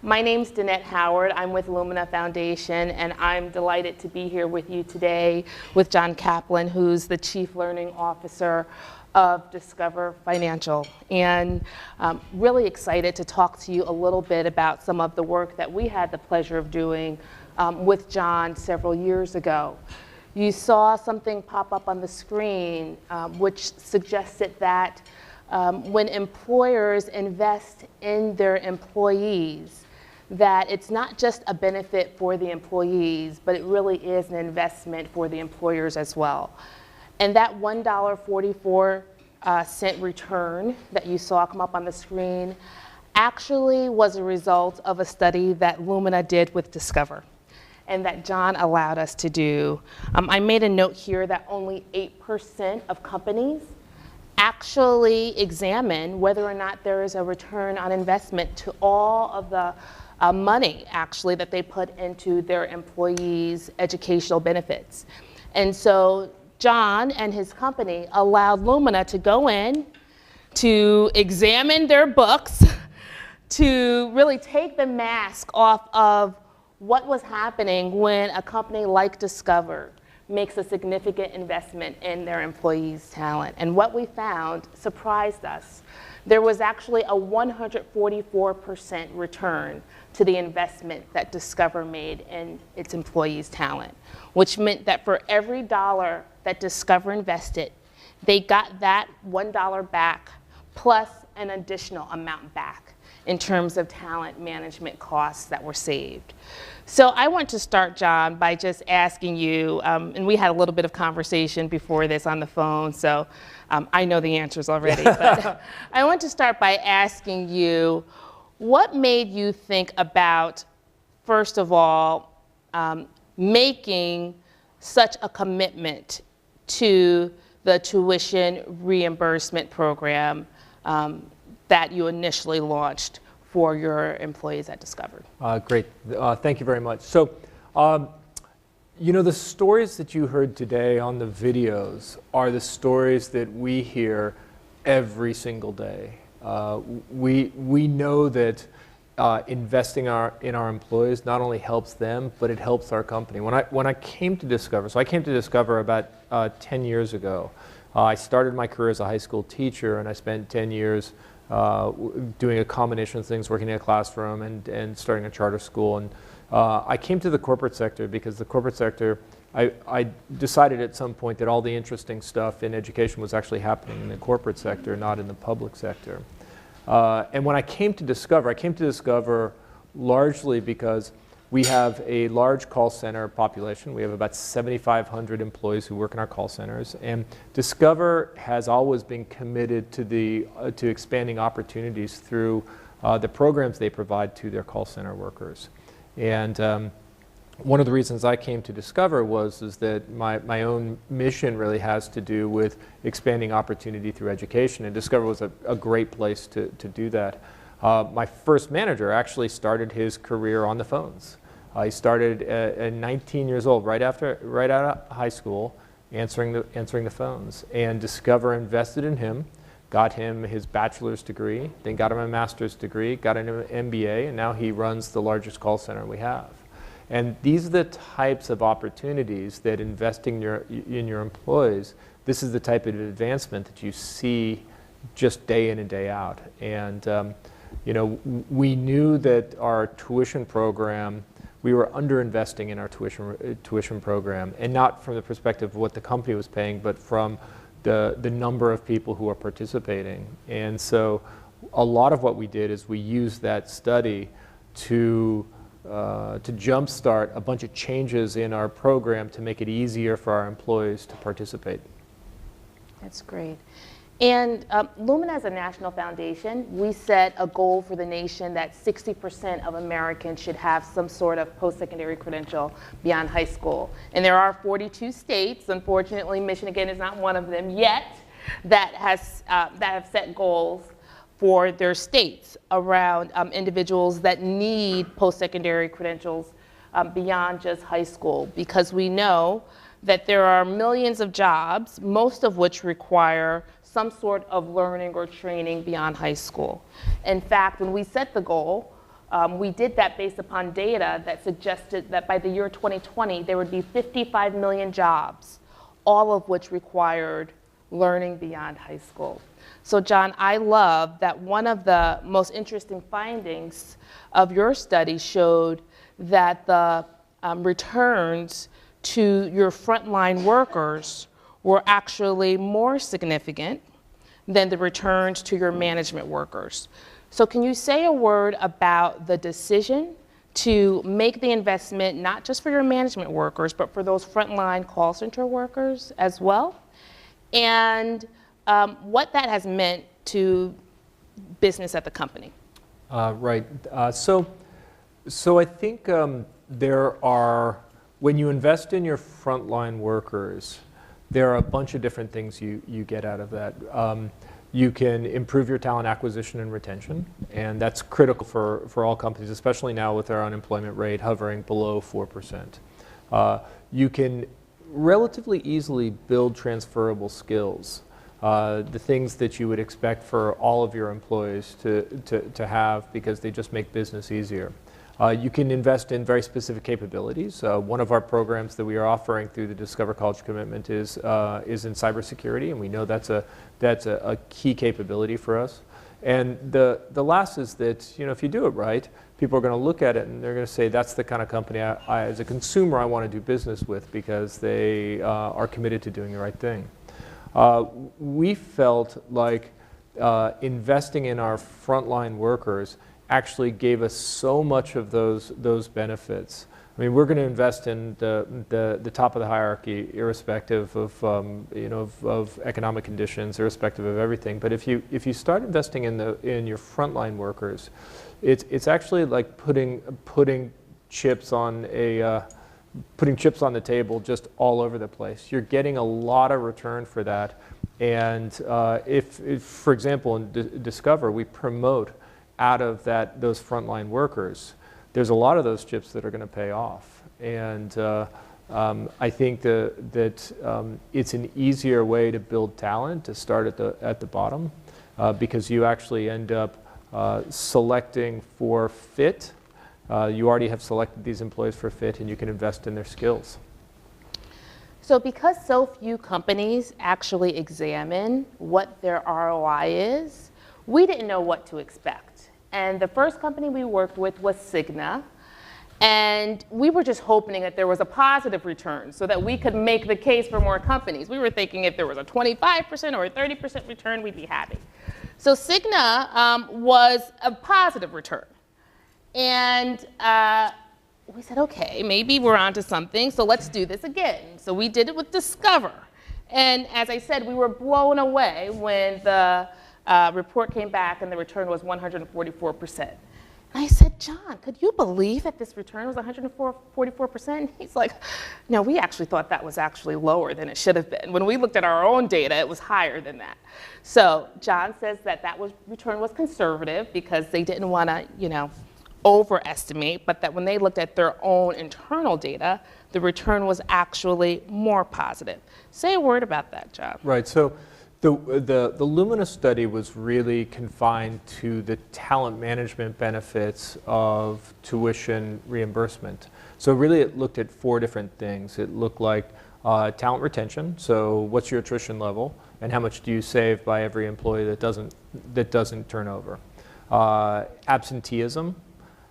My name's Danette Howard. I'm with Lumina Foundation, and I'm delighted to be here with you today with John Kaplan, who's the Chief Learning Officer of Discover Financial. And really excited to talk to you a little bit about some of the work that we had the pleasure of doing with John several years ago. You saw something pop up on the screen which suggested that when employers invest in their employees, that it's not just a benefit for the employees, but it really is an investment for the employers as well. And that $1.44 return that you saw come up on the screen actually was a result of a study that Lumina did with Discover and that John allowed us to do. I made a note here that only 8% of companies actually examine whether or not there is a return on investment to all of the money actually that they put into their employees' educational benefits. And so John and his company allowed Lumina to go in, to examine their books, to really take the mask off of what was happening when a company like Discover makes a significant investment in their employees' talent. And what we found surprised us. There was actually a 144% return to the investment that Discover made in its employees' talent, which meant that for every dollar that Discover invested, they got that $1 back plus an additional amount back in terms of talent management costs that were saved. So I want to start, John, by just asking you, and we had a little bit of conversation before this on the phone, so I know the answers already, but I want to start by asking you, what made you think about, first of all, making such a commitment to the tuition reimbursement program that you initially launched for your employees at Discover? Great. Thank you very much. So, you know, the stories that you heard today on the videos are the stories that we hear every single day. We know that investing in our employees not only helps them, but it helps our company. When I came to Discover, so I came to Discover about 10 years ago. I started my career as a high school teacher, and I spent 10 years doing a combination of things, working in a classroom and starting a charter school. And I came to the corporate sector because the corporate sector, I decided at some point that all the interesting stuff in education was actually happening in the corporate sector, not in the public sector. And when I came to Discover largely because we have a large call center population. We have about 7,500 employees who work in our call centers. And Discover has always been committed to expanding opportunities through the programs they provide to their call center workers. And one of the reasons I came to Discover is that my own mission really has to do with expanding opportunity through education, and Discover was a great place to do that. My first manager actually started his career on the phones. He started at 19 years old, right out of high school, answering the phones. And Discover invested in him, got him his bachelor's degree, then got him a master's degree, got him an MBA, and now he runs the largest call center we have. And these are the types of opportunities that investing in your employees, this is the type of advancement that you see just day in and day out. And you know, we knew that our tuition program, we were underinvesting in our tuition program, and not from the perspective of what the company was paying, but from the number of people who are participating. And so a lot of what we did is we used that study to jumpstart a bunch of changes in our program to make it easier for our employees to participate. That's great. And Lumina as a national foundation, we set a goal for the nation that 60% of Americans should have some sort of post-secondary credential beyond high school. And there are 42 states, unfortunately Michigan is not one of them yet, that have set goals for their states around individuals that need post-secondary credentials beyond just high school, because we know that there are millions of jobs, most of which require some sort of learning or training beyond high school. In fact, when we set the goal, We did that based upon data that suggested that by the year 2020, there would be 55 million jobs, all of which required learning beyond high school. So John, I love that one of the most interesting findings of your study showed that the returns to your frontline workers were actually more significant than the returns to your management workers. So can you say a word about the decision to make the investment, not just for your management workers, but for those frontline call center workers as well? And what that has meant to business at the company? Right. So I think there are, when you invest in your frontline workers, there are a bunch of different things you get out of that. You can improve your talent acquisition and retention, and that's critical for all companies, especially now with our unemployment rate hovering below 4%. You can relatively easily build transferable skills, the things that you would expect for all of your employees to have because they just make business easier. You can invest in very specific capabilities. One of our programs that we are offering through the Discover College Commitment is in cybersecurity, and we know that's a key capability for us. And the last is that, you know, if you do it right, people are going to look at it and they're going to say, that's the kind of company as a consumer I want to do business with because they are committed to doing the right thing. We felt like investing in our frontline workers actually gave us so much of those benefits. I mean, we're going to invest in the top of the hierarchy, irrespective of of economic conditions, irrespective of everything. But if you start investing in your frontline workers, it's actually like putting chips on the table just all over the place. You're getting a lot of return for that. And if for example, in Discover, we promote out of those frontline workers, there's a lot of those chips that are going to pay off. And I think that it's an easier way to build talent to start at the bottom because you actually end up selecting for fit. You already have selected these employees for fit, and you can invest in their skills. So because so few companies actually examine what their ROI is, we didn't know what to expect. And the first company we worked with was Cigna. And we were just hoping that there was a positive return so that we could make the case for more companies. We were thinking if there was a 25% or a 30% return, we'd be happy. So Cigna was a positive return. And we said, okay, maybe we're onto something, so let's do this again. So we did it with Discover. And as I said, we were blown away when the report came back and the return was 144%. And I said, John, could you believe that this return was 144%? And he's like, no, we actually thought that was actually lower than it should have been. When we looked at our own data, it was higher than that. So John says that return was conservative because they didn't want to, overestimate, but that when they looked at their own internal data, the return was actually more positive. Say a word about that, John. Right. So the Lumina study was really confined to the talent management benefits of tuition reimbursement. So really it looked at 4 different things. It looked like talent retention, so what's your attrition level and how much do you save by every employee that doesn't turn over. Absenteeism,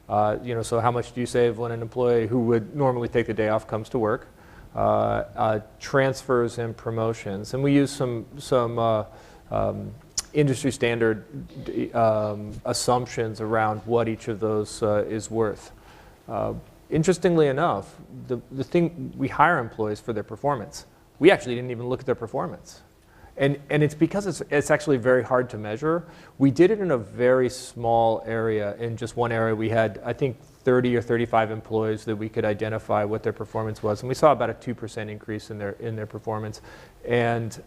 so how much do you save when an employee who would normally take the day off comes to work. Transfers and promotions, and we use some industry standard assumptions around what each of those is worth. Interestingly enough, the thing, we hire employees for their performance. We actually didn't even look at their performance. And it's because it's actually very hard to measure. We did it in a very small area. In just one area, we had, I think, 30 or 35 employees that we could identify what their performance was, and we saw about a 2% increase in their performance. And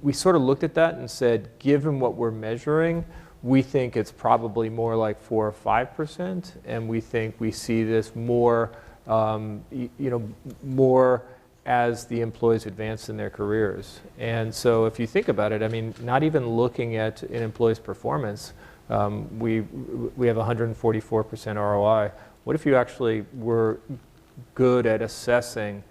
we sort of looked at that and said, given what we're measuring, we think it's probably more like 4 or 5%, and we think we see this more, more as the employees advance in their careers. And so if you think about it, I mean, not even looking at an employee's performance, We have 144% ROI. What if you actually were good at assessing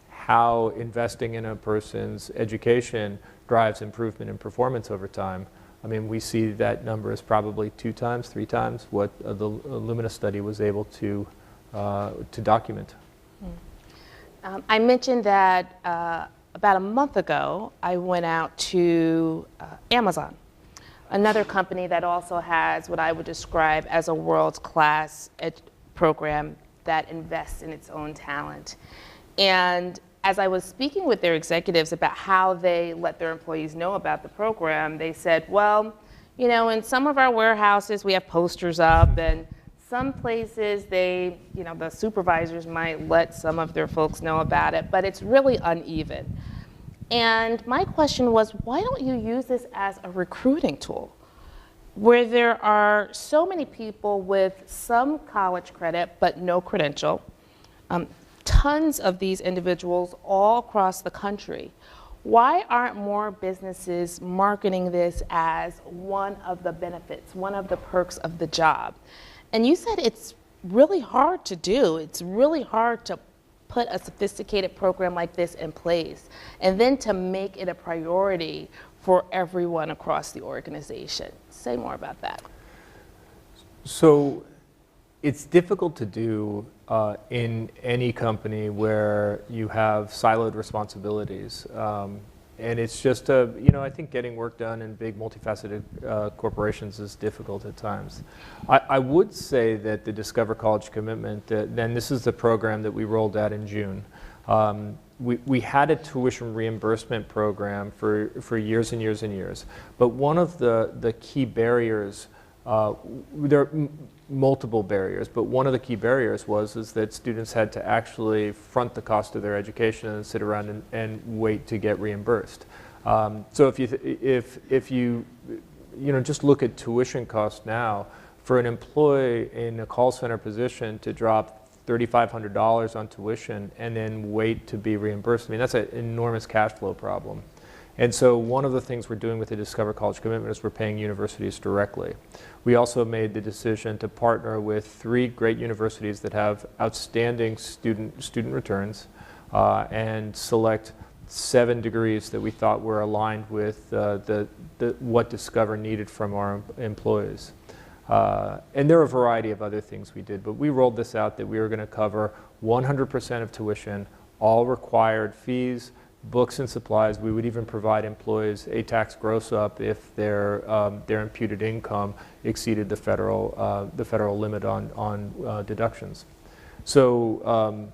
how investing in a person's education drives improvement in performance over time? I mean, we see that number is probably 2 times, 3 times what the Lumina study was able to document. I mentioned that about a month ago, I went out to Amazon, another company that also has what I would describe as a world-class program that invests in its own talent. And as I was speaking with their executives about how they let their employees know about the program, they said, well, you know, in some of our warehouses, we have posters up, and some places the supervisors might let some of their folks know about it, but it's really uneven. And my question was, why don't you use this as a recruiting tool, where there are so many people with some college credit but no credential, tons of these individuals all across the country. Why aren't more businesses marketing this as one of the benefits, one of the perks of the job? And you said it's really hard to do. It's really hard to put a sophisticated program like this in place and then to make it a priority for everyone across the organization. Say more about that. So it's difficult to do in any company where you have siloed responsibilities. And it's just, I think getting work done in big multifaceted corporations is difficult at times. I would say that the Discover College Commitment, and this is the program that we rolled out in June. We had a tuition reimbursement program for years and years and years. But one of the key barriers, there are multiple barriers, but one of the key barriers was that students had to actually front the cost of their education and sit around and wait to get reimbursed. So if you just look at tuition costs now, for an employee in a call center position to drop $3,500 on tuition and then wait to be reimbursed, I mean, that's an enormous cash flow problem. And so one of the things we're doing with the Discover College Commitment is we're paying universities directly. We also made the decision to partner with 3 great universities that have outstanding student returns and select 7 degrees that we thought were aligned with what Discover needed from our employees. And there are a variety of other things we did, but we rolled this out that we were going to cover 100% of tuition, all required fees, books and supplies. We would even provide employees a tax gross up if their imputed income exceeded the federal limit on deductions. So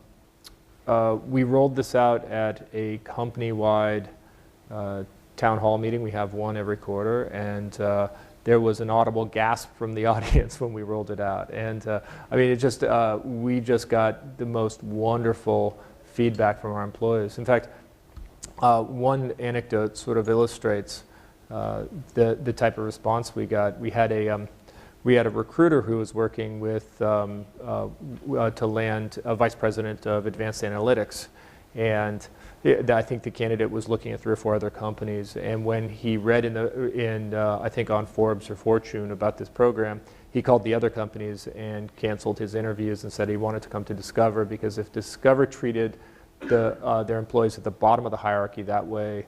we rolled this out at a company-wide town hall meeting. We have one every quarter, and there was an audible gasp from the audience when we rolled it out. And I mean, we just got the most wonderful feedback from our employees. In fact, one anecdote sort of illustrates the type of response we got. We had a recruiter who was working with to land a vice president of advanced analytics, and I think the candidate was looking at 3 or 4 other companies. And when he read I think on Forbes or Fortune about this program, he called the other companies and canceled his interviews and said he wanted to come to Discover, because if Discover treated their employees at the bottom of the hierarchy that way,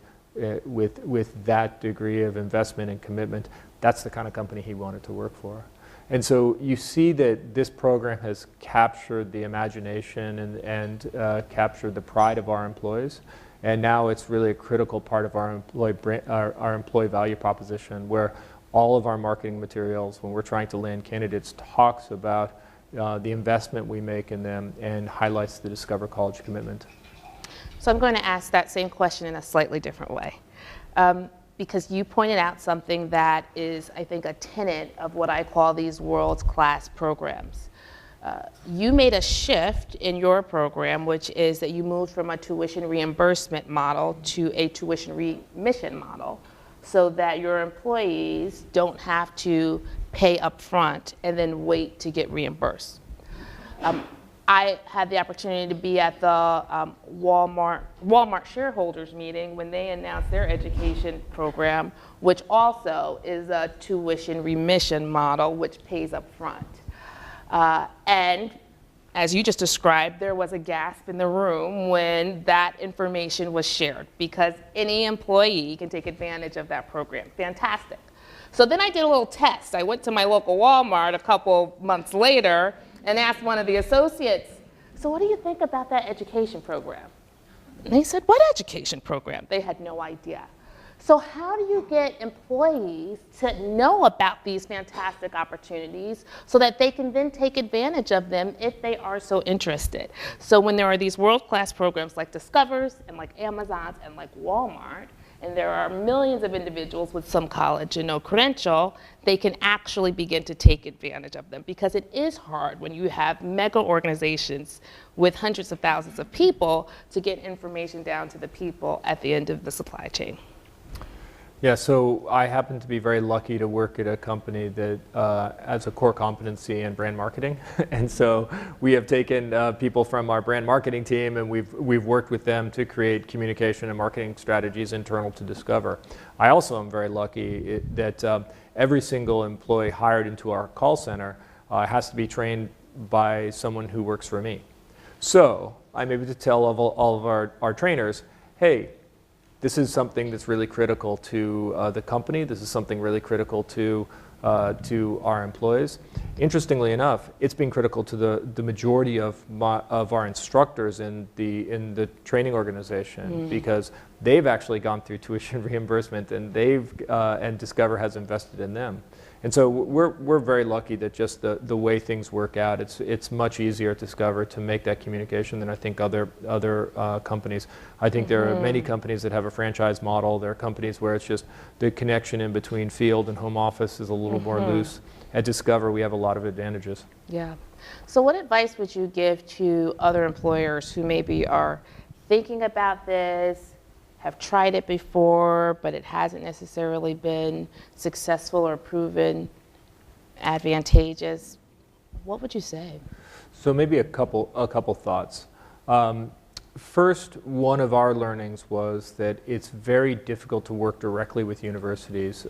with that degree of investment and commitment, that's the kind of company he wanted to work for. And so you see that this program has captured the imagination and captured the pride of our employees, and now it's really a critical part of our employee value proposition, where all of our marketing materials, when we're trying to land candidates, talks about the investment we make in them and highlights the Discover College Commitment. So I'm going to ask that same question in a slightly different way, because you pointed out something that is, I think, a tenet of what I call these world-class programs. You made a shift in your program, which is that you moved from a tuition reimbursement model to a tuition remission model, so that your employees don't have to pay up front and then wait to get reimbursed. I had the opportunity to be at the Walmart shareholders meeting when they announced their education program, which also is a tuition remission model, which pays up front. And as you just described, there was a gasp in the room when that information was shared, because any employee can take advantage of that program. Fantastic. So then I did a little test. I went to my local Walmart a couple months later and asked one of the associates, so what do you think about that education program? And they said, what education program? They had no idea. So how do you get employees to know about these fantastic opportunities so that they can then take advantage of them if they are so interested? So when there are these world-class programs like Discover's and like Amazon's and like Walmart, and there are millions of individuals with some college and no credential, they can actually begin to take advantage of them, because it is hard when you have mega organizations with hundreds of thousands of people to get information down to the people at the end of the supply chain. Yeah, so I happen to be very lucky to work at a company that has a core competency in brand marketing. And so we have taken people from our brand marketing team, and we've worked with them to create communication and marketing strategies internal to Discover. I also am very lucky that every single employee hired into our call center has to be trained by someone who works for me. So I'm able to tell all of our trainers, hey, this is something that's really critical to the company. This is something really critical to our employees. Interestingly enough, it's been critical to the majority of our instructors in the training organization, because they've actually gone through tuition reimbursement, and and Discover has invested in them. And so we're very lucky that just the way things work out, it's much easier at Discover to make that communication than I think other companies. I think there are many companies that have a franchise model. There are companies where it's just the connection in between field and home office is a little more loose. At Discover, we have a lot of advantages. Yeah. So what advice would you give to other employers who maybe are thinking about this, have tried it before, but it hasn't necessarily been successful or proven advantageous? What would you say? So maybe a couple thoughts. First, one of our learnings was that it's very difficult to work directly with universities.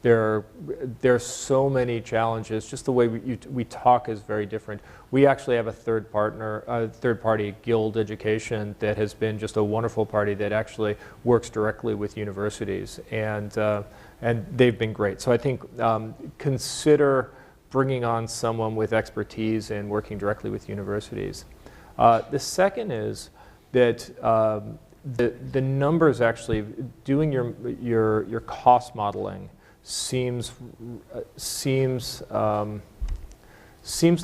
There are so many challenges. Just the way we talk is very different. We actually have a third-party guild education that has been just a wonderful party that actually works directly with universities, and they've been great. So I think consider bringing on someone with expertise in working directly with universities. The second is that the numbers, actually doing your cost modeling seems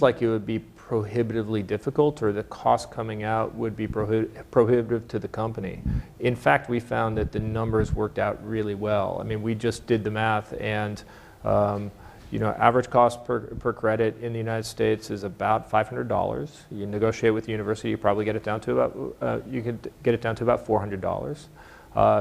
like it would be prohibitively difficult, or the cost coming out would be prohibitive to the company. In fact, we found that the numbers worked out really well. I mean, we just did the math, and average cost per credit in the United States is about $500. You negotiate with the university, you probably get it down to about $400.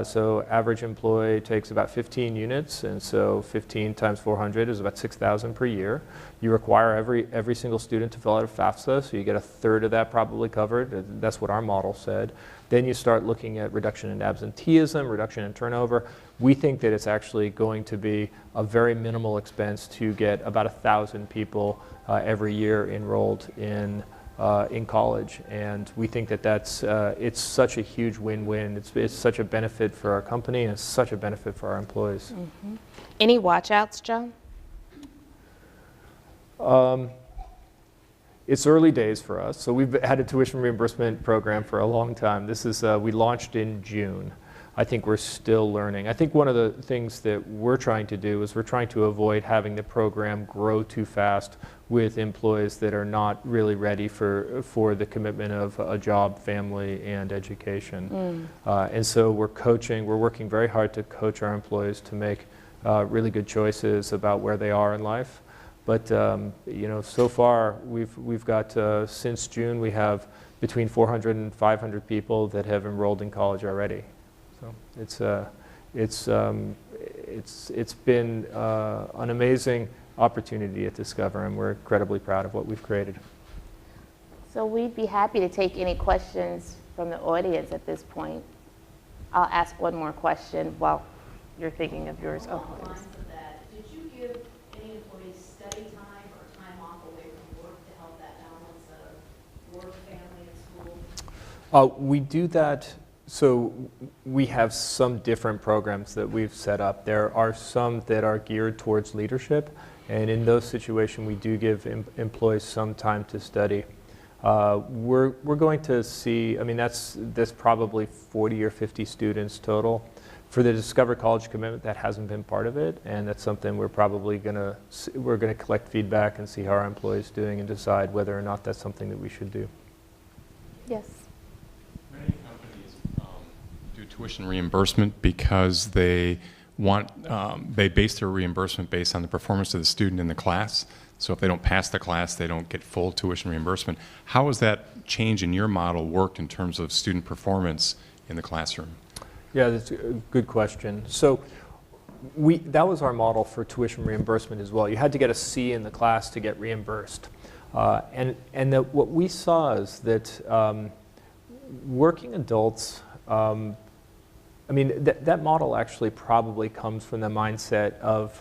So average employee takes about 15 units, and so 15 times 400 is about 6,000 per year. You require every single student to fill out a FAFSA, so you get a third of that probably covered. That's what our model said. Then you start looking at reduction in absenteeism, reduction in turnover. We think that it's actually going to be a very minimal expense to get about 1,000 people every year enrolled in college, and we think that it's such a huge win-win. It's such a benefit for our company, and it's such a benefit for our employees. Any watch-outs, John? It's early days for us, so we've had a tuition reimbursement program for a long time. This is we launched in June. I think we're still learning. I think one of the things that we're trying to do is we're trying to avoid having the program grow too fast with employees that are not really ready for the commitment of a job, family, and education. And so we're working very hard to coach our employees to make really good choices about where they are in life. But so far we've got since June we have between 400 and 500 people that have enrolled in college already. So it's been an amazing opportunity at Discover, and we're incredibly proud of what we've created. So we'd be happy to take any questions from the audience at this point. I'll ask one more question while you're thinking of yours. Along the lines of that, did you give any employees study time or time off away from work to help that balance of work, family, and school? We do that. So we have some different programs that we've set up. There are some that are geared towards leadership, and in those situations we do give employees some time to study. We're going to see, I mean, that's probably 40 or 50 students total. For the Discover College commitment, that hasn't been part of it, and that's something we're probably we're gonna collect feedback and see how our employees are doing and decide whether or not that's something that we should do. Yes. Many companies do tuition reimbursement because they base their reimbursement based on the performance of the student in the class. So if they don't pass the class, they don't get full tuition reimbursement. How has that change in your model worked in terms of student performance in the classroom? Yeah, that's a good question. So that was our model for tuition reimbursement as well. You had to get a C in the class to get reimbursed. What we saw is that working adults, I mean, that model actually probably comes from the mindset of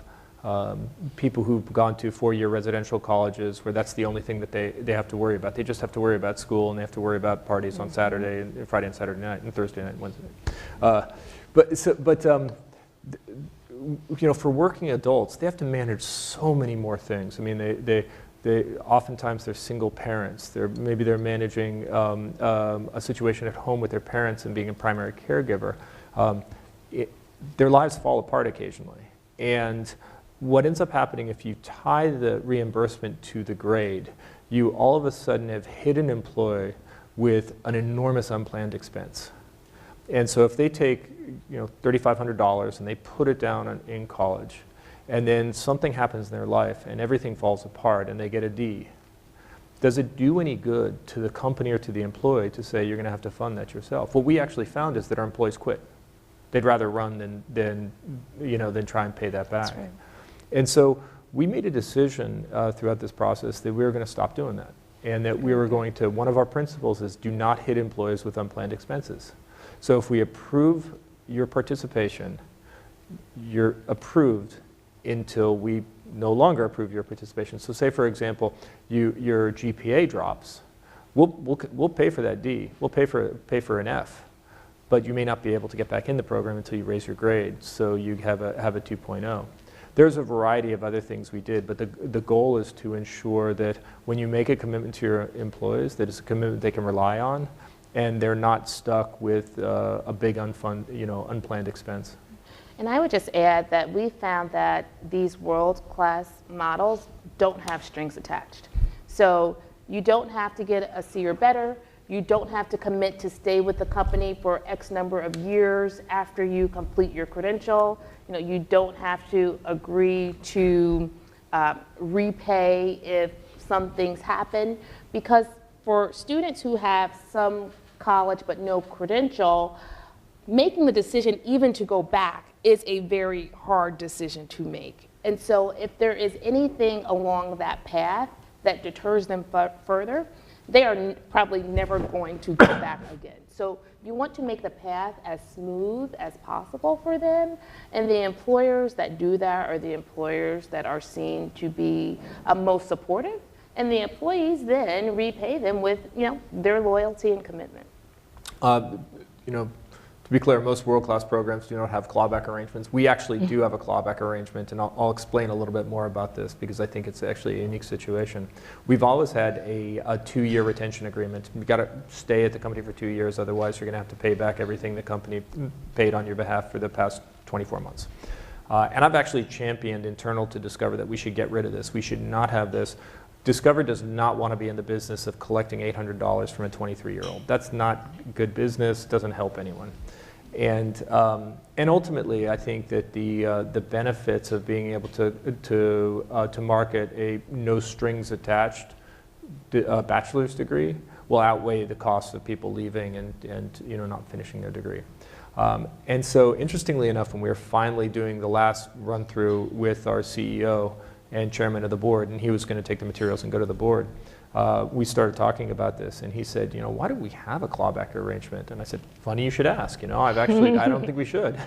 people who've gone to four-year residential colleges where that's the only thing that they have to worry about. They just have to worry about school, and they have to worry about parties on Saturday and Friday and Saturday night and Thursday night and Wednesday. You know, for working adults, they have to manage so many more things. I mean, they oftentimes they're single parents. Maybe they're managing a situation at home with their parents and being a primary caregiver. Their lives fall apart occasionally, and what ends up happening if you tie the reimbursement to the grade, you all of a sudden have hit an employee with an enormous unplanned expense. And so if they take, you know, $3,500 and they put it down in college, and then something happens in their life and everything falls apart and they get a D, does it do any good to the company or to the employee to say you're going to have to fund that yourself? What we actually found is that our employees quit. They'd rather run than try and pay that back. That's right. And so we made a decision throughout this process that we were going to stop doing that, and that we were going to, one of our principles is do not hit employees with unplanned expenses. So if we approve your participation, you're approved until we no longer approve your participation. So say, for example, your GPA drops, we'll pay for that D, we'll pay for an F, but you may not be able to get back in the program until you raise your grade, so you have a 2.0. There's a variety of other things we did, but the goal is to ensure that when you make a commitment to your employees, that it's a commitment they can rely on, and they're not stuck with a big unplanned expense. And I would just add that we found that these world-class models don't have strings attached. So you don't have to get a C or better. You don't have to commit to stay with the company for X number of years after you complete your credential. You know, you don't have to agree to repay if some things happen, because for students who have some college but no credential, making the decision even to go back is a very hard decision to make. And so if there is anything along that path that deters them further, they are probably never going to go back again. So you want to make the path as smooth as possible for them, and the employers that do that are the employers that are seen to be most supportive, and the employees then repay them with, you know, their loyalty and commitment. You know, to be clear, most world-class programs do not have clawback arrangements. We actually do have a clawback arrangement, and I'll explain a little bit more about this because I think it's actually a unique situation. We've always had a 2-year retention agreement. You've got to stay at the company for 2 years, otherwise you're going to have to pay back everything the company paid on your behalf for the past 24 months. And I've actually championed internal to Discover that we should get rid of this. We should not have this. Discover does not want to be in the business of collecting $800 from a 23-year-old. That's not good business, doesn't help anyone. And ultimately, I think that the benefits of being able to market a no strings attached bachelor's degree will outweigh the cost of people leaving and you know, not finishing their degree. And so, interestingly enough, when we were finally doing the last run through with our CEO, and chairman of the board, and he was going to take the materials and go to the board. We started talking about this, and he said, why do we have a clawback arrangement? And I said, funny you should ask. I don't think we should.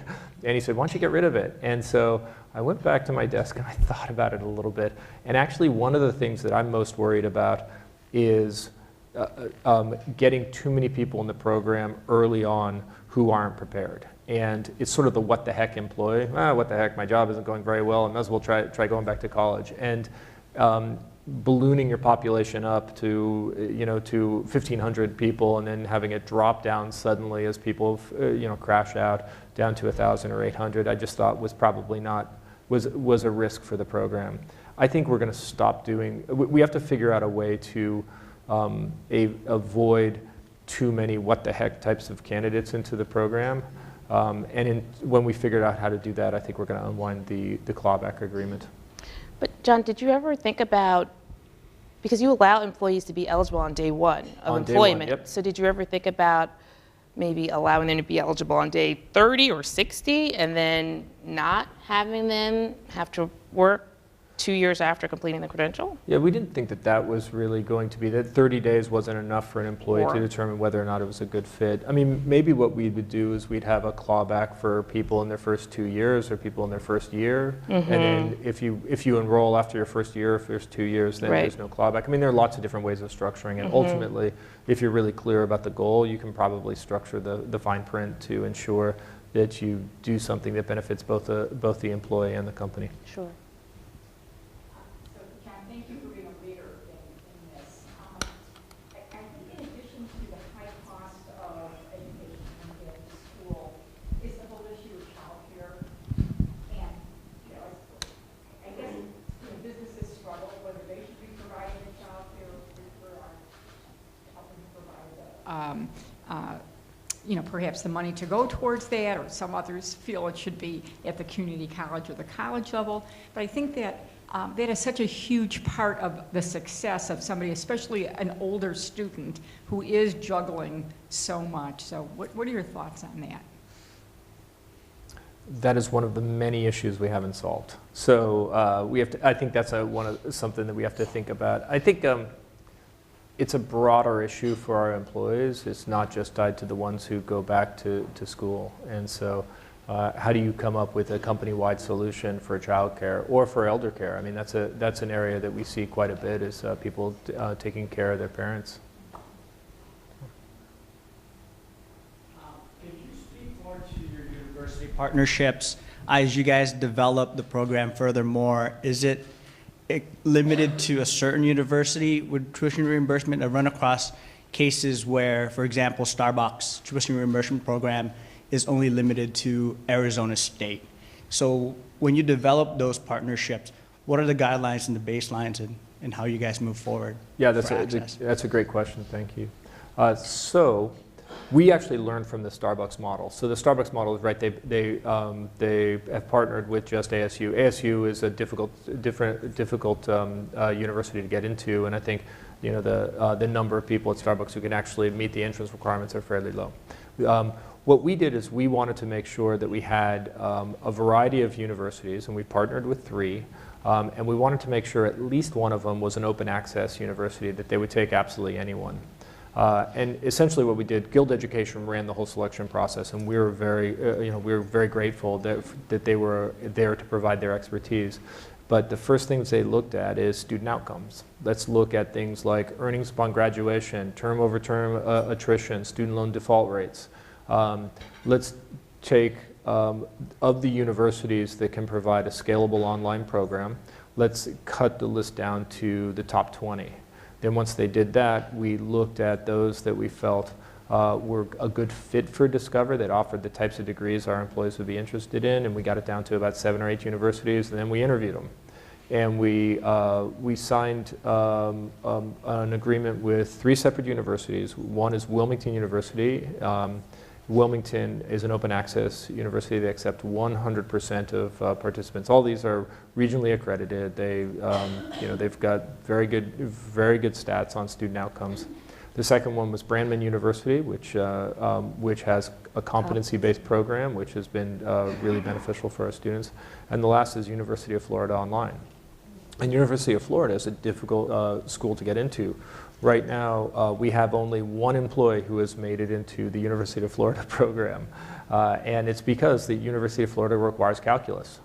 And he said, why don't you get rid of it? And so I went back to my desk and I thought about it a little bit. And actually, one of the things that I'm most worried about is getting too many people in the program early on who aren't prepared. And it's sort of the what the heck employee. What the heck, my job isn't going very well. I might as well try going back to college. And ballooning your population up to 1,500 people and then having it drop down suddenly as people crash out down to 1,000 or 800, I just thought was probably was a risk for the program. I think we're going to stop doing. We have to figure out a way to avoid too many what the heck types of candidates into the program. When we figured out how to do that, I think we're going to unwind the clawback agreement. But John, did you ever think about, because you allow employees to be eligible on day one of employment, yep. So did you ever think about maybe allowing them to be eligible on day 30 or 60 and then not having them have to work 2 years after completing the credential? Yeah, we didn't think that was really going to be, that 30 days wasn't enough for an employee to determine whether or not it was a good fit. I mean, maybe what we would do is we'd have a clawback for people in their first 2 years or people in their first year. Mm-hmm. And then if you enroll after your first year, if there's 2 years, then there's no clawback. I mean, there are lots of different ways of structuring it. Mm-hmm. Ultimately, if you're really clear about the goal, you can probably structure the fine print to ensure that you do something that benefits both the employee and the company. Sure. Thank you for being a leader in this. I think in addition to the high cost of education in school is the whole issue of childcare. And, I guess businesses struggle whether they should be providing the childcare or helping to provide the perhaps the money to go towards that, or some others feel it should be at the community college or the college level. But I think that that is such a huge part of the success of somebody, especially an older student who is juggling so much. So what are your thoughts on that? That is one of the many issues we haven't solved. So we have to, I think that's something that we have to think about. I think it's a broader issue for our employees. It's not just tied to the ones who go back to school. And so how do you come up with a company-wide solution for childcare or for elder care? I mean, that's an area that we see quite a bit, is people taking care of their parents. Can you speak more to your university partnerships as you guys develop the program furthermore? Is it limited to a certain university with tuition reimbursement? I've run across cases where, for example, Starbucks tuition reimbursement program is only limited to Arizona State. So when you develop those partnerships, what are the guidelines and the baselines and how you guys move forward? Yeah, that's a great question. Thank you. So we actually learned from the Starbucks model. So the Starbucks model is right. They have partnered with just ASU. ASU is a difficult university to get into, and I think the number of people at Starbucks who can actually meet the entrance requirements are fairly low. What we did is we wanted to make sure that we had a variety of universities, and we partnered with 3, and we wanted to make sure at least one of them was an open access university, that they would take absolutely anyone. And essentially what we did, Guild Education ran the whole selection process, and we were very grateful that they were there to provide their expertise. But the first things they looked at is student outcomes. Let's look at things like earnings upon graduation, term over term attrition, student loan default rates. Let's take, of the universities that can provide a scalable online program, let's cut the list down to the top 20. Then once they did that, we looked at those that we felt were a good fit for Discover, that offered the types of degrees our employees would be interested in, and we got it down to about 7 or 8 universities, and then we interviewed them. And we signed an agreement with 3 separate universities. One is Wilmington University. Wilmington is an open access university. They accept 100% of participants. All these are regionally accredited. They've got very good stats on student outcomes. The second one was Brandman University, which has a competency-based program, which has been really beneficial for our students. And the last is University of Florida Online. And University of Florida is a difficult school to get into. Right now, we have only one employee who has made it into the University of Florida program. And it's because the University of Florida requires calculus.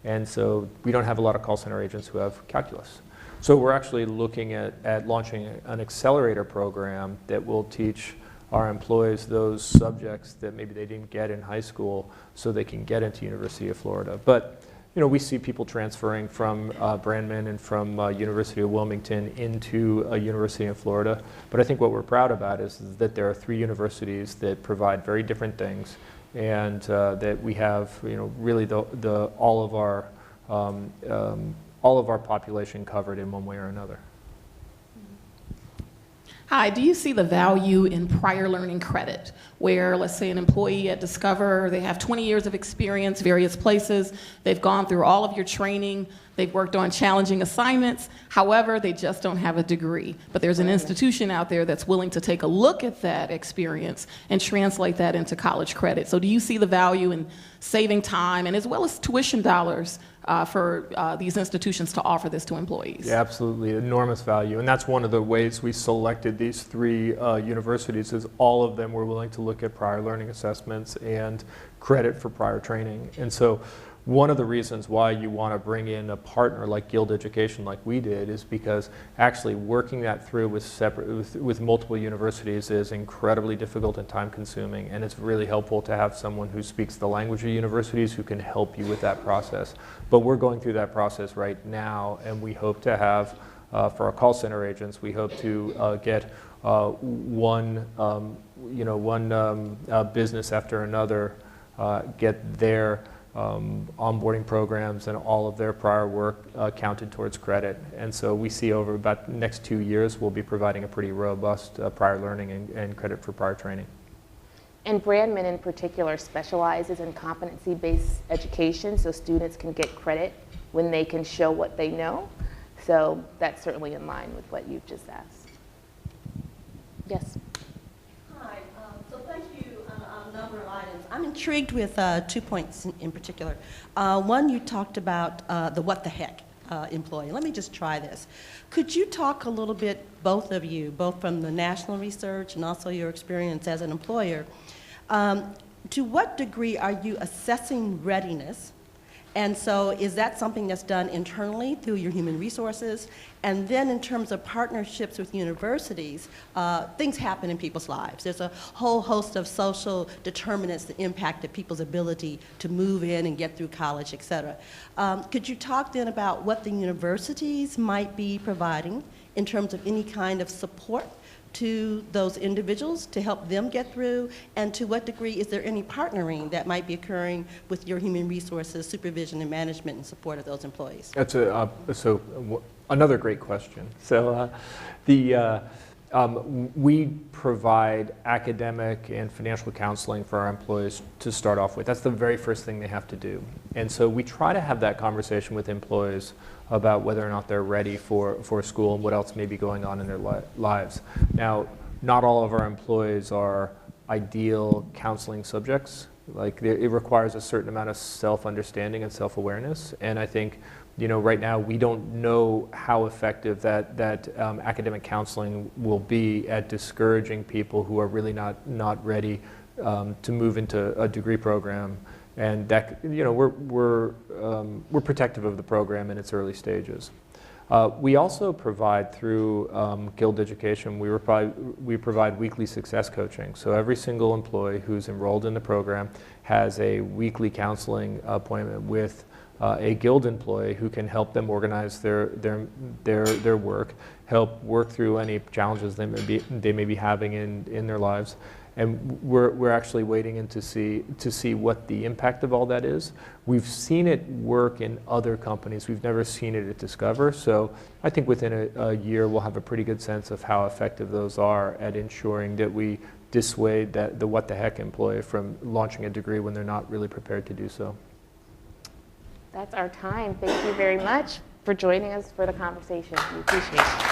And so we don't have a lot of call center agents who have calculus. So we're actually looking at launching an accelerator program that will teach our employees those subjects that maybe they didn't get in high school so they can get into University of Florida. But we see people transferring from Brandman and from University of Wilmington into University of Florida. But I think what we're proud about is that there are 3 universities that provide very different things, and that we have really all of our population covered in one way or another. Hi, do you see the value in prior learning credit, where let's say an employee at Discover, they have 20 years of experience, various places, they've gone through all of your training, they've worked on challenging assignments, however, they just don't have a degree. But there's an institution out there that's willing to take a look at that experience and translate that into college credit. So do you see the value in saving time and as well as tuition dollars for these institutions to offer this to employees? Yeah, absolutely, enormous value. And that's one of the ways we selected these 3 universities, is all of them were willing to look at prior learning assessments and credit for prior training. And so one of the reasons why you want to bring in a partner like Guild Education, like we did, is because actually working that through with multiple universities is incredibly difficult and time consuming, and it's really helpful to have someone who speaks the language of universities who can help you with that process. But we're going through that process right now, and we hope to have, for our call center agents, we hope to get one business after another, get their onboarding programs and all of their prior work counted towards credit. And so we see over about the next 2 years, we'll be providing a pretty robust prior learning and credit for prior training. And Brandman in particular specializes in competency-based education, so students can get credit when they can show what they know. So that's certainly in line with what you've just asked. Yes. Hi, so thank you on a number of items. I'm intrigued with 2 points in particular. One, you talked about the what the heck employee. Let me just try this. Could you talk a little bit, both of you, both from the national research and also your experience as an employer, to what degree are you assessing readiness? And so is that something that's done internally through your human resources? And then in terms of partnerships with universities, things happen in people's lives. There's a whole host of social determinants that impact people's ability to move in and get through college, et cetera. Could you talk then about what the universities might be providing in terms of any kind of support to those individuals to help them get through, and to what degree is there any partnering that might be occurring with your human resources, supervision and management and support of those employees? That's another great question. So we provide academic and financial counseling for our employees to start off with. That's the very first thing they have to do. And so we try to have that conversation with employees about whether or not they're ready for school and what else may be going on in their lives. Now, not all of our employees are ideal counseling subjects. Like, it requires a certain amount of self-understanding and self-awareness. And I think, right now we don't know how effective that academic counseling will be at discouraging people who are really not ready to move into a degree program. And that, we're protective of the program in its early stages. We also provide through Guild Education, we provide weekly success coaching. So every single employee who's enrolled in the program has a weekly counseling appointment with a Guild employee who can help them organize their work, help work through any challenges they may be having in their lives. And we're actually waiting in to see what the impact of all that is. We've seen it work in other companies. We've never seen it at Discover. So I think within a year we'll have a pretty good sense of how effective those are at ensuring that we dissuade the what the heck employee from launching a degree when they're not really prepared to do so. That's our time. Thank you very much for joining us for the conversation. We appreciate it.